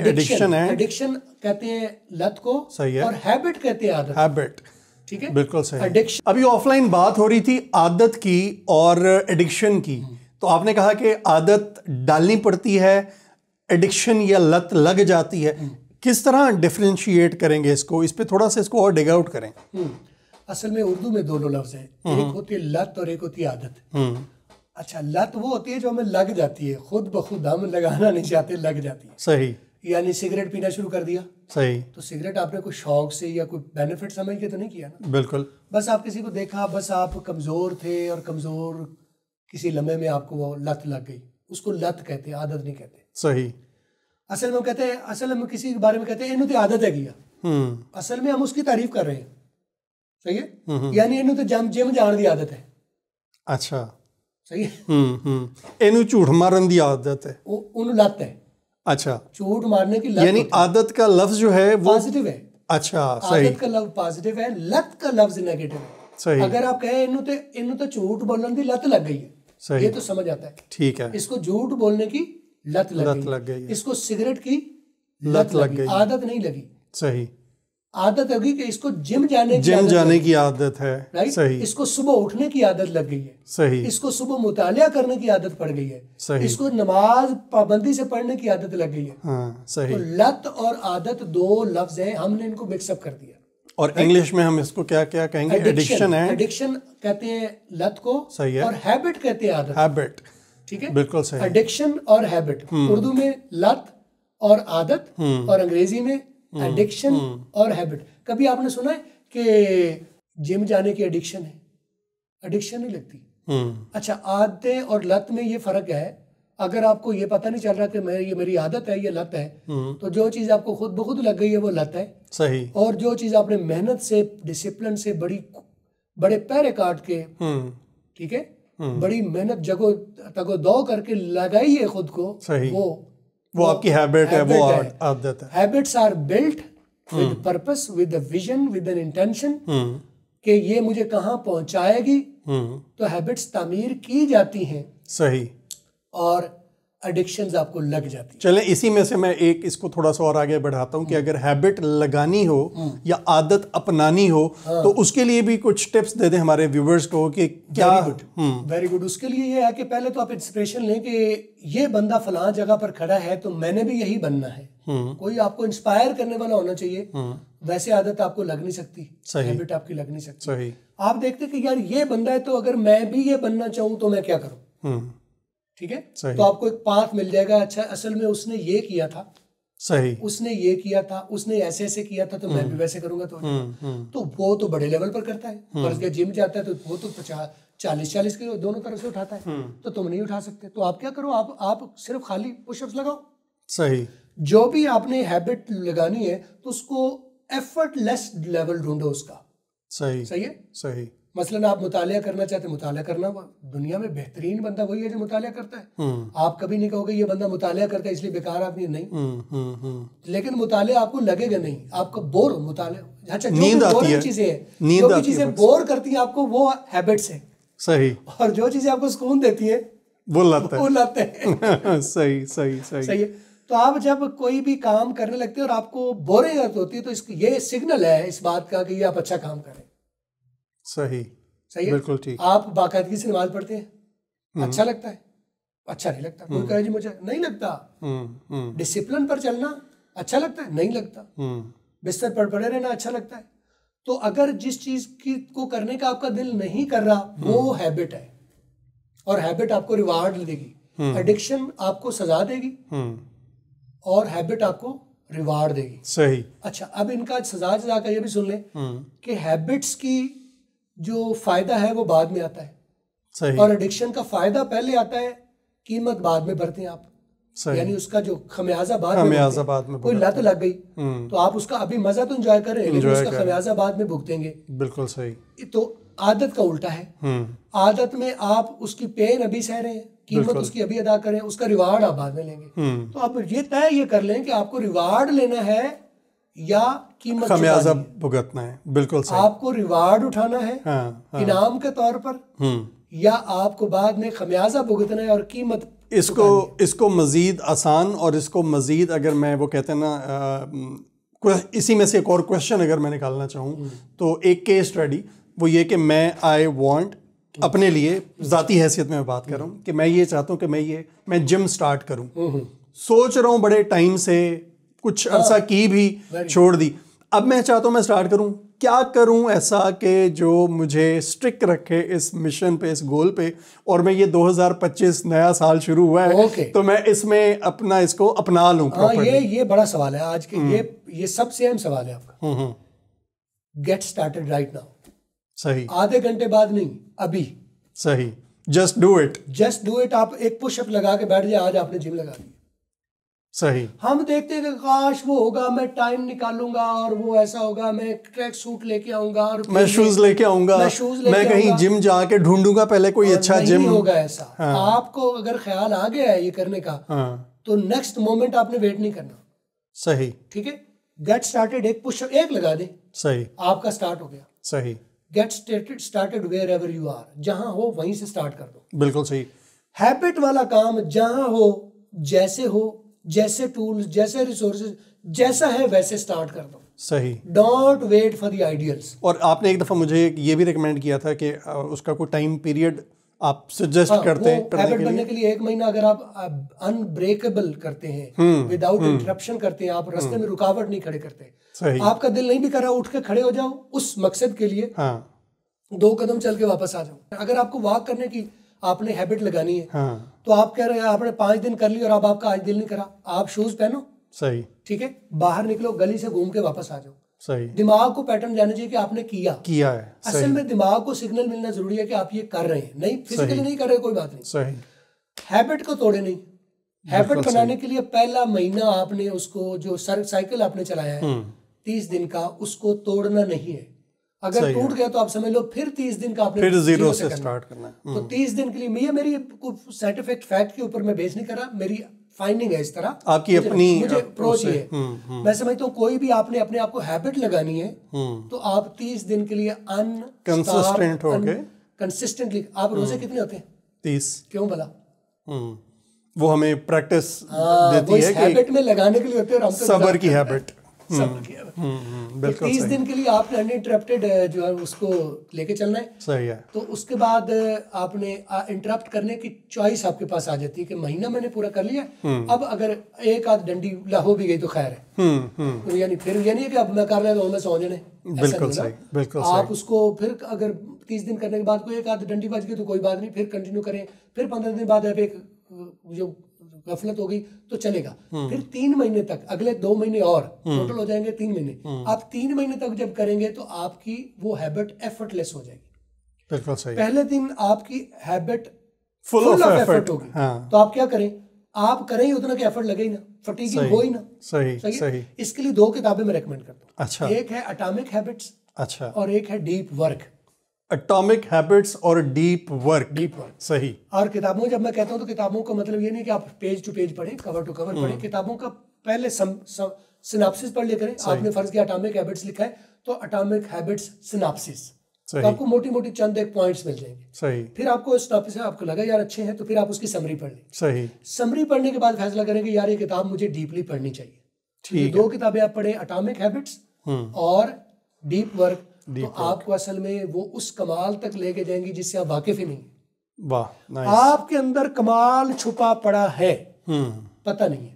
Addiction है, addiction कहते हैं लत को, सही है, और हैबिट कहते हैं आदत। हैबिट, ठीक है, बिल्कुल सही। एडिक्शन, अभी ऑफलाइन बात हो रही थी आदत की और एडिक्शन की, तो आपने कहा कि आदत डालनी पड़ती है, एडिक्शन या लत लग जाती है। किस तरह डिफरेंशिएट करेंगे इसको, इस पे थोड़ा सा इसको और डिग आउट करें। असल में उर्दू में दोनों लफ्ज है, एक होती है लत और एक होती है आदत। अच्छा, लत वो होती है जो हमें लग जाती है, खुद ब खुद हम लगाना नहीं चाहते, लग जाती है। सही। यानी सिगरेट पीना शुरू कर दिया, सही, तो सिगरेट आपने कोई शौक से या कोई बेनिफिट समझ के तो नहीं किया ना। बिल्कुल। बस आप किसी को देखा, बस आप कमजोर थे और कमजोर किसी लम्हे में आपको वो लत लग गई, उसको लत कहते हैं, आदत नहीं कहते। सही। असल में हम कहते हैं, असल में किसी के बारे में कहते हैं इन्हों तो आदत है किया, असल में हम उसकी तारीफ कर रहे हैं। सही है, यानी इन्हों तो जिम जाने की आदत है। अच्छा, सही है। इन्हू झूठ मारन की आदत है, उन्हें लत है। अच्छा, झूठ मारने की लत, यानी आदत का लफ्ज जो है वो पॉजिटिव है। अच्छा, सही। आदत का लफ्ज पॉजिटिव है, लत का लफ्ज नेगेटिव है। सही। अगर आप कहें इन्हों तो झूठ बोलने की लत लग गई है, सही, ये तो समझ आता है। ठीक है, इसको झूठ बोलने की लत लग गई है, इसको सिगरेट की लत लग गई, आदत नहीं लगी। सही। आदत लगी कि इसको जिम जाने की आदत है, राइट। सही। इसको सुबह उठने की आदत लग गई है, सही। इसको सुबह मुतालिया करने की आदत पड़ गई है, सही। इसको नमाज पाबंदी से पढ़ने की आदत लग गई है। हाँ, सही। तो लत और आदत दो लफ्ज हैं, हमने इनको मिक्सअप कर दिया। और इंग्लिश में हम इसको क्या क्या कहेंगे? एडिक्शन है, एडिक्शन कहते हैं लत को, सही है, और हैबिट कहते हैं आदत। हैबिट, ठीक है, बिल्कुल सही। एडिक्शन और हैबिट, उर्दू में लत और आदत, और अंग्रेजी में एडिक्शन और हैबिट। कभी आपने सुना है कि जिम जाने की एडिक्शन है? एडिक्शन नहीं लगती। अच्छा, आदतें और लत में ये फर्क है। अगर आपको ये पता नहीं चल रहा कि ये मेरी आदत है, ये लत है, तो जो चीज आपको खुद ब खुद लग गई है वो लत है। सही। और जो चीज आपने मेहनत से, डिसिप्लिन से, बड़े पैरे काट के, ठीक है, बड़ी मेहनत तगो दो करके लगाई है खुद को, वो आपकी हैबिट है, वो आदत है। Habits are built with purpose, with a vision, with an intention, कि ये मुझे कहाँ पहुंचाएगी। तो हैबिट्स तामीर की जाती हैं, सही, और एडिक्शंस आपको लग जाती है। चलें, इसी में से मैं एक इसको थोड़ा सा और आगे बढ़ाता हूँ कि अगर हैबिट लगानी हो या आदत अपनानी हो, तो उसके लिए भी कुछ टिप्स दे दें हमारे व्यूवर्स को कि क्या। Very good. उसके लिए ये है कि पहले तो आप इंस्पिरेशन लें कि ये बंदा फलां जगह पर खड़ा है तो मैंने भी यही बनना है। कोई आपको इंस्पायर करने वाला होना चाहिए। वैसे आदत आपको लग नहीं सकती, हैबिट आपकी लग नहीं सकती। सही। आप देखते कि यार ये बंदा है, तो अगर मैं भी ये बनना चाहूँ तो मैं क्या करूँ? ठीक है, तो आपको एक पाथ मिल जाएगा। अच्छा, असल में उसने ये किया था, सही, उसने ये किया था, उसने ऐसे ऐसे किया था, तो मैं भी वैसे करूंगा। तो वो तो बड़े लेवल पर करता है, और जिम जाता है तो वो तो 40-40 किलो दोनों तरफ से उठाता है, तो तुम नहीं उठा सकते। तो आप क्या करो, आप सिर्फ खाली पुशअप्स लगाओ। सही। जो भी आपने हैबिट लगानी है तो उसको एफर्टलेस लेवल ढूंढो उसका। सही। सही है। सही। मसलन आप मुतालिया करना चाहते हैं, मुतालिया करना, दुनिया में बेहतरीन बंदा वही है जो मुतालिया करता है। आप कभी नहीं कहोगे ये बंदा मुतालिया करता है इसलिए बेकार आदमी नहीं। लेकिन मुतालिया आपको लगेगा नहीं, आपको बोर मुतालिया। अच्छा, नींद आती है, चीजें हैं, जो भी चीजें बोर करती हैं आपको, वो हैबिट्स है। सही। और जो चीजें आपको सुकून देती है वो लत है। सही सही सही सही है। तो आप जब कोई भी काम करने लगते हैं और आपको बोरियत होती है, तो ये सिग्नल है इस बात का कि ये आप अच्छा काम करें। सही। सही है, बिल्कुल ठीक। आप बाकायदगी से नमाज पढ़ते हैं, अच्छा लगता है? अच्छा नहीं लगता। कोई कहे जी मुझे नहीं लगता। डिसिप्लिन पर चलना अच्छा लगता है? नहीं लगता। बिस्तर पर पड़े रहना अच्छा लगता है? तो अगर जिस चीज को करने का आपका दिल नहीं कर रहा, वो हैबिट है, और हैबिट आपको रिवार्ड देगी। एडिक्शन आपको सजा देगी, और हैबिट आपको रिवार्ड देगी। सही। अच्छा, अब इनका सजा का ये भी सुन लें कि हैबिट्स की जो फायदा है वो बाद में आता है। सही। और एडिक्शन का फायदा पहले आता है, कीमत बाद में भरते हैं आप। यानी उसका जो खमियाजा बाद में कोई लत लग गई तो आप उसका अभी मजा तो एंजॉय कर रहे हैं, लेकिन उसका खमियाजा बाद में भुगतेंगे। बिल्कुल सही। तो आदत का उल्टा है। आदत में आप उसकी पेन अभी सह रहे हैं, कीमत उसकी अभी अदा करें, उसका रिवार्ड आप बाद में लेंगे। तो आप ये कर लें कि आपको रिवार्ड लेना है या कीमत खमियाजा भुगतना है। बिल्कुल सही। आपको रिवार्ड उठाना है इनाम के तौर पर, या आपको बाद में खमियाजा भुगतना है और कीमत इसको मज़ीद आसान और इसको मज़ीद अगर मैं वो कहते हैं ना इसी में से एक और क्वेश्चन अगर मैं निकालना चाहूँ तो एक केस स्टडी वो ये कि आई वांट अपने लिए ज़ाती हैसियत में मैं बात कर रहा हूँ कि मैं ये चाहता हूँ कि मैं जिम स्टार्ट करूँ, सोच रहा हूँ बड़े टाइम से, कुछ अरसा की भी छोड़ दी, अब मैं चाहता हूँ मैं स्टार्ट करूँ, क्या करूँ ऐसा कि जो मुझे स्ट्रिक रखे इस मिशन पे, इस गोल पे, और मैं ये 2025 नया साल शुरू हुआ है तो मैं इसमें अपना इसको अपना लूँ। ये बड़ा सवाल है आज के, ये सबसे अहम सवाल है आपका। Get started right now. सही। आधे घंटे बाद नहीं, अभी। सही। Just do it. आप एक पुशअप लगा के बैठ जाए, आज आपने जिम लगा दी। सही। हम देखते हैं कि काश वो होगा, मैं टाइम निकालूंगा और वो ऐसा होगा, मैं ट्रैक सूट लेके आऊंगा और मैं शूज लेके आऊंगा, मैं कहीं जिम जाके ढूंढूंगा पहले कोई अच्छा जिम। नहीं होगा ऐसा। हाँ। आपको अगर ख्याल आ गया है ये करने का, हाँ, तो नेक्स्ट मोमेंट आपने वेट नहीं करना। सही। ठीक है, गेट स्टार्टेड, एक पुशअप एक लगा दे, सही, आपका स्टार्ट हो गया। सही। Get started wherever you are, जहां हो वहीं से स्टार्ट कर दो। बिल्कुल सही। हैबिट वाला काम जहां हो, जैसे टूल्स, जैसे रिसोर्सेज, जैसा है वैसे स्टार्ट कर दो। सही। Don't wait for the ideals. और आपने एक दफ़ा मुझे ये भी रिकमेंड किया था कि उसका कोई टाइम पीरियड आप सजेस्ट करते हैं हैबिट बनने के लिए 1 महीना अगर आप अनब्रेकेबल करते हैं, विदाउट इंटरप्शन करते हैं, आप रास्ते में रुकावट नहीं खड़े करते, सही, आपका दिल नहीं भी कर रहा उठ के खड़े हो जाओ उस मकसद के लिए, हाँ, 2 कदम चल के वापस आ जाओ। अगर आपको वॉक करने की आपने हैबिट लगानी है, हाँ, तो आप कह रहे हैं आपने 5 दिन कर ली और अब आपका आज दिल नहीं करा, आप शूज पहनो, सही, ठीक है, बाहर निकलो, गली से घूम के वापस आ जाओ। सही। दिमाग को पैटर्न जाना चाहिए कि आपने किया है। असल में दिमाग को सिग्नल मिलना जरूरी है कि आप ये कर रहे हैं, नहीं फिजिकली नहीं कर रहे, कोई बात नहीं, सही। हैबिट को तोड़े नहीं। हैबिट बनाने के लिए पहला महीना आपने उसको जो साइकिल आपने चलाया है 30 दिन का, उसको तोड़ना नहीं है। अगर टूट गया तो आप समझ लो फिर 30 दिन का आपने फिर जीरो से स्टार्ट करना है। तो 30 दिन के लिए मेरी साइंटिफिक फैक्ट के ऊपर मैं बेस नहीं कर रहा, मेरी फाइंडिंग है इस तरह, आपकी अपनी मुझे अप्रोच ही है। मैं समझता हूँ कोई भी आपने अपने आप को हैबिट लगानी है तो आप 30 दिन के लिए कंसिस्टेंटली, आप रोजे कितने होते हैं? 30। क्यों भला? वो हमें प्रैक्टिस देती है कि हैबिट में लगाने के लिए होते हैं, और हम सब्र की हैबिट। बिल्कुल 30 दिन के लिए आपने अनइंटरप्टेड जो है उसको लेके चलना है, सही है। तो उसके बाद आपने इंटरप्ट करने की चॉइस आपके पास आ जाती है कि महीना मैंने पूरा कर लिया, अब अगर एक आध डंडी हो भी गई तो खैर है, तो यानी फिर ये नहीं कि अब मैं कर रहा हूँ मैं सौ जाने, बिल्कुल सही, बिल्कुल सही। आप उसको फिर अगर 30 दिन करने के बाद कोई एक आध डंडी बच गई तो कोई बात नहीं, फिर कंटिन्यू करें, फिर 15 दिन बाद एक जो गफलत हो गई तो चलेगा, फिर 3 महीने तक, अगले 2 महीने और टोटल हो जाएंगे 3 महीने। आप 3 महीने तक जब करेंगे तो आपकी वो हैबिट एफर्टलेस हो जाएगी। बिल्कुल सही। पहले दिन आपकी हैबिट फुल ऑफ एफर्ट होगी, हाँ। तो आप क्या करें, आप करें ही उतना कि एफर्ट लगे ही ना, फटीगिंग हो ही ना। सही। इसके लिए 2 किताबें मैं रेकमेंड करता हूँ। अच्छा। एक है एटॉमिक हैबिट्स, अच्छा, और एक है डीप वर्क। एटॉमिक हैबिट्स और डीप वर्क। सही। और किताबों जब मैं कहता हूँ तो किताबों का मतलब ये नहीं कि आप पेज टू पेज पढ़ें, कवर टू कवर पढ़ें, किताबों का पहले सिनाप्सिस पढ़ लिया करें। आपने फर्ज किया एटॉमिक हैबिट्स लिखा है तो एटॉमिक हैबिट्स सिनाप्सिस, तो आपको मोटी मोटी चंद एक पॉइंट्स मिल जाएंगे। सही। फिर आपको सिनाप्सिस आपको लगा यार अच्छे हैं तो फिर आप उसकी समरी पढ़ लें। सही। समरी पढ़ने के बाद फैसला करें कि यार ये किताब मुझे डीपली पढ़नी चाहिए। ठीक। 2 किताबें आप पढ़ें, एटॉमिक हैबिट्स और डीप वर्क, तो आपको असल में वो उस कमाल तक लेके जाएंगी जिससे आप वाकिफ ही नहीं। वाह, नाइस। आपके अंदर कमाल छुपा पड़ा है, पता नहीं है।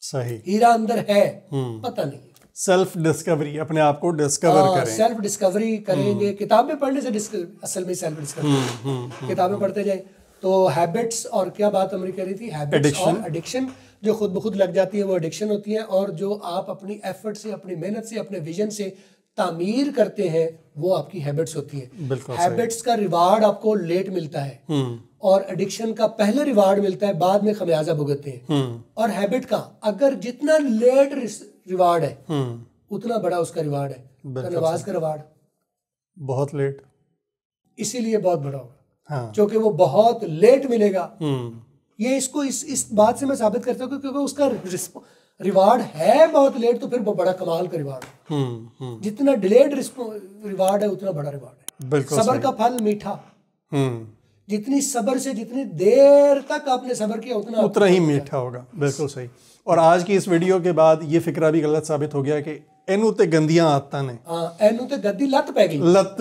सही। हीरा अंदर है, पता नहीं है। सेल्फ डिस्कवरी, अपने आप को डिस्कवर करें। सेल्फ डिस्कवरी करेंगे, किताबें पढ़ने से असल में सेल्फ डिस्कवरी, किताबें पढ़ते जाए तो हैबिट्स, और क्या बात हमारी कह रही थी, हैबिट्स और एडिक्शन, जो खुद ब खुद लग जाती है वो एडिक्शन होती है, और जो आप अपनी एफर्ट से, अपनी मेहनत से, अपने विजन से तामीर करते हैं वो आपकी हैबिट्स होती है। हैबिट्स का रिवार्ड आपको लेट मिलता है और एडिक्शन का पहले रिवार्ड मिलता है, बाद में खमियाजा भुगतते हैं। और हैबिट का अगर जितना लेट रिवार्ड है उतना बड़ा उसका रिवार्ड है। तो नमाज का रिवार्ड बहुत लेट, इसीलिए बहुत बड़ा होगा, क्योंकि वो बहुत लेट मिलेगा। ये इसको इस बात से मैं साबित करता हूँ क्योंकि उसका रिवार्ड है बहुत लेट, तो फिर वो बड़ा कमाल का रिवार्ड है। जितना डिलेड रिवार्ड है उतना बड़ा रिवार्ड है। सब्र का फल मीठा, जितनी सब्र से जितनी देर तक आपने सब्र किया उतना ही मीठा होगा। बिल्कुल सही। और आज की इस वीडियो के बाद ये फिक्रा भी गलत साबित हो गया कि एनू ते गंदियां आदतां ने, एनू ते गद्दी लत पै गई। लत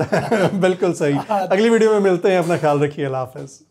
बिल्कुल सही। अगली वीडियो में मिलते हैं, अपना ख्याल रखिए। अल्लाह हाफ़िज़।